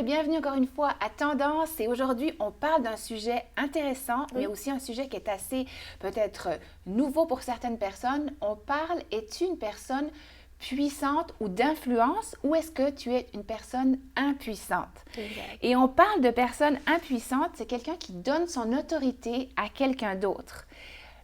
et bienvenue encore une fois à Tendance. Et aujourd'hui, on parle d'un sujet intéressant, mais aussi un sujet qui est assez peut-être nouveau pour certaines personnes. On parle, es-tu une personne puissante ou d'influence ou est-ce que tu es une personne impuissante? Exact. Et on parle de personne impuissante, c'est quelqu'un qui donne son autorité à quelqu'un d'autre.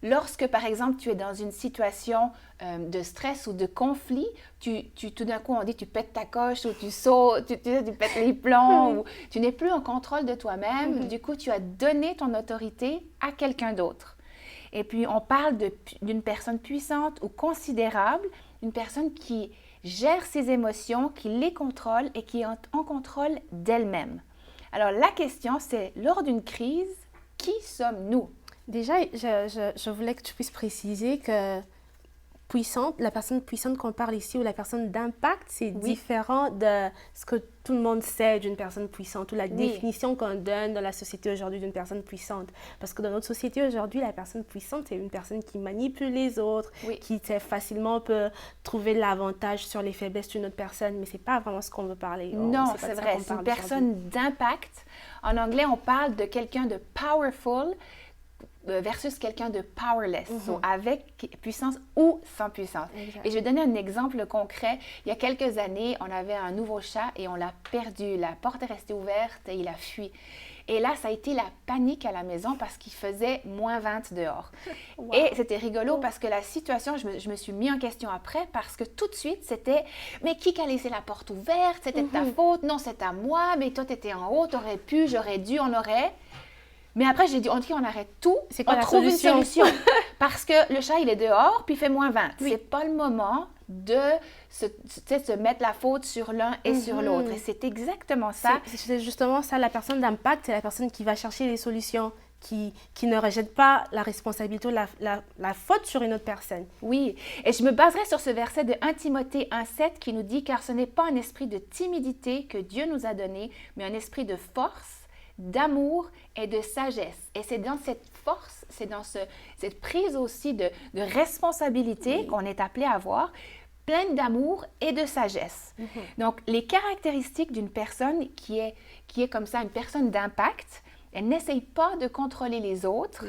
Lorsque, par exemple, tu es dans une situation de stress ou de conflit, tout d'un coup, on dit tu pètes ta coche ou tu sautes, tu pètes les plombs, ou tu n'es plus en contrôle de toi-même. Du coup, tu as donné ton autorité à quelqu'un d'autre. Et puis, on parle d'une personne puissante ou considérable, une personne qui gère ses émotions, qui les contrôle et qui est en contrôle d'elle-même. Alors, la question, c'est, lors d'une crise, qui sommes-nous? Déjà, je voulais que tu puisses préciser que puissante, la personne puissante qu'on parle ici ou la personne d'impact, c'est différent de ce que tout le monde sait d'une personne puissante ou la définition qu'on donne dans la société aujourd'hui d'une personne puissante. Parce que dans notre société aujourd'hui, la personne puissante, c'est une personne qui manipule les autres, qui facilement peut trouver l'avantage sur les faiblesses d'une autre personne, mais c'est pas vraiment ce qu'on veut parler. Non, c'est vrai, c'est une personne d'impact. En anglais, on parle de quelqu'un de powerful versus quelqu'un de powerless, so avec puissance ou sans puissance. Exact. Et je vais donner un exemple concret. Il y a quelques années, on avait un nouveau chat et on l'a perdu. La porte est restée ouverte et il a fui. Et là, ça a été la panique à la maison parce qu'il faisait moins 20 dehors. Wow. Et c'était rigolo parce que la situation, je me suis mis en question après parce que tout de suite, c'était « Mais qui a laissé la porte ouverte? C'était de ta faute? Non, c'est à moi. Mais toi, tu étais en haut, tu aurais pu, j'aurais dû, on aurait... » Mais après, j'ai dit, on arrête tout, on trouve une solution. Parce que le chat, il est dehors, puis il fait moins 20. C'est pas le moment de se mettre la faute sur l'un et sur l'autre. Et c'est exactement ça. C'est justement ça, la personne d'impact, c'est la personne qui va chercher les solutions, qui ne rejette pas la responsabilité ou la faute sur une autre personne. Oui, et je me baserai sur ce verset de 1 Timothée 1,7 qui nous dit « Car ce n'est pas un esprit de timidité que Dieu nous a donné, mais un esprit de force, d'amour et de sagesse. » Et c'est dans cette force, c'est dans cette prise aussi de responsabilité qu'on est appelé à avoir, pleine d'amour et de sagesse. Donc, les caractéristiques d'une personne qui est comme ça, une personne d'impact, elle n'essaye pas de contrôler les autres.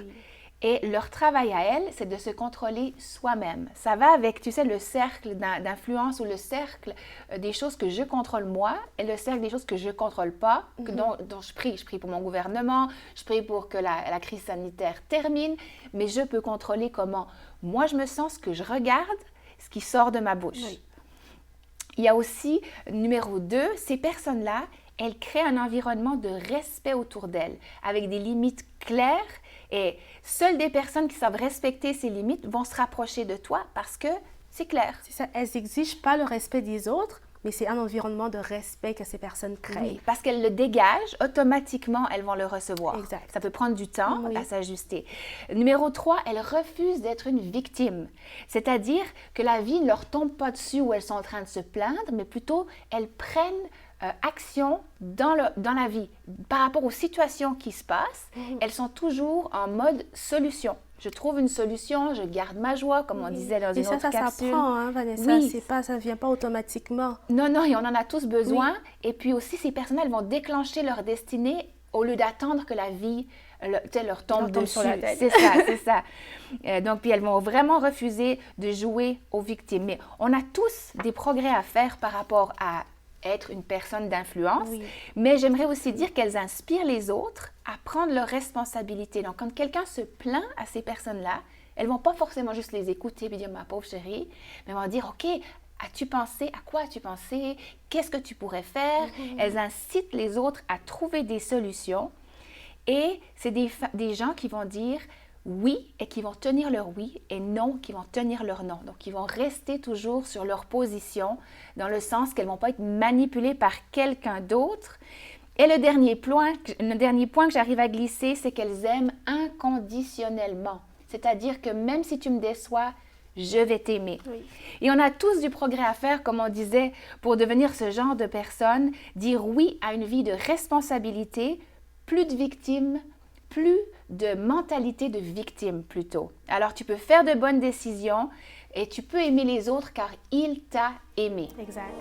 Et leur travail à elle, c'est de se contrôler soi-même. Ça va avec, tu sais, le cercle d'influence ou le cercle des choses que je contrôle moi et le cercle des choses que je ne contrôle pas, dont je prie. Je prie pour mon gouvernement, je prie pour que la crise sanitaire termine, mais je peux contrôler comment moi je me sens, ce que je regarde, ce qui sort de ma bouche. Oui. Il y a aussi, numéro 2, ces personnes-là, elles créent un environnement de respect autour d'elles, avec des limites claires. Et seules des personnes qui savent respecter ces limites vont se rapprocher de toi parce que c'est clair. C'est ça, elles n'exigent pas le respect des autres, mais c'est un environnement de respect que ces personnes créent. Oui, parce qu'elles le dégagent, automatiquement, elles vont le recevoir. Exact. Ça peut prendre du temps à s'ajuster. Numéro 3, elles refusent d'être une victime. C'est-à-dire que la vie ne leur tombe pas dessus où elles sont en train de se plaindre, mais plutôt elles prennent action dans la vie. Par rapport aux situations qui se passent, elles sont toujours en mode solution. Je trouve une solution, je garde ma joie, comme on disait dans une autre capsule. Et ça s'apprend, hein, Vanessa. Ça ne vient pas automatiquement. Non, et on en a tous besoin. Et puis aussi, ces personnes, elles vont déclencher leur destinée au lieu d'attendre que la vie leur tombe dessus. Sur la tête. C'est ça. Donc, puis elles vont vraiment refuser de jouer aux victimes. Mais on a tous des progrès à faire par rapport à être une personne d'influence, mais j'aimerais aussi dire qu'elles inspirent les autres à prendre leurs responsabilités. Donc, quand quelqu'un se plaint à ces personnes-là, elles ne vont pas forcément juste les écouter et dire « ma pauvre chérie », mais elles vont dire « OK, as-tu pensé? À quoi as-tu pensé? Qu'est-ce que tu pourrais faire? » Elles incitent les autres à trouver des solutions et c'est des gens qui vont dire oui et qui vont tenir leur oui et non qui vont tenir leur non. Donc, ils vont rester toujours sur leur position dans le sens qu'elles ne vont pas être manipulées par quelqu'un d'autre. Et le dernier point que j'arrive à glisser, c'est qu'elles aiment inconditionnellement. C'est-à-dire que même si tu me déçois, je vais t'aimer. Oui. Et on a tous du progrès à faire, comme on disait, pour devenir ce genre de personne, dire oui à une vie de responsabilité, plus de victimes, plus de mentalité de victime plutôt. Alors, tu peux faire de bonnes décisions et tu peux aimer les autres car il t'a aimé. Exact.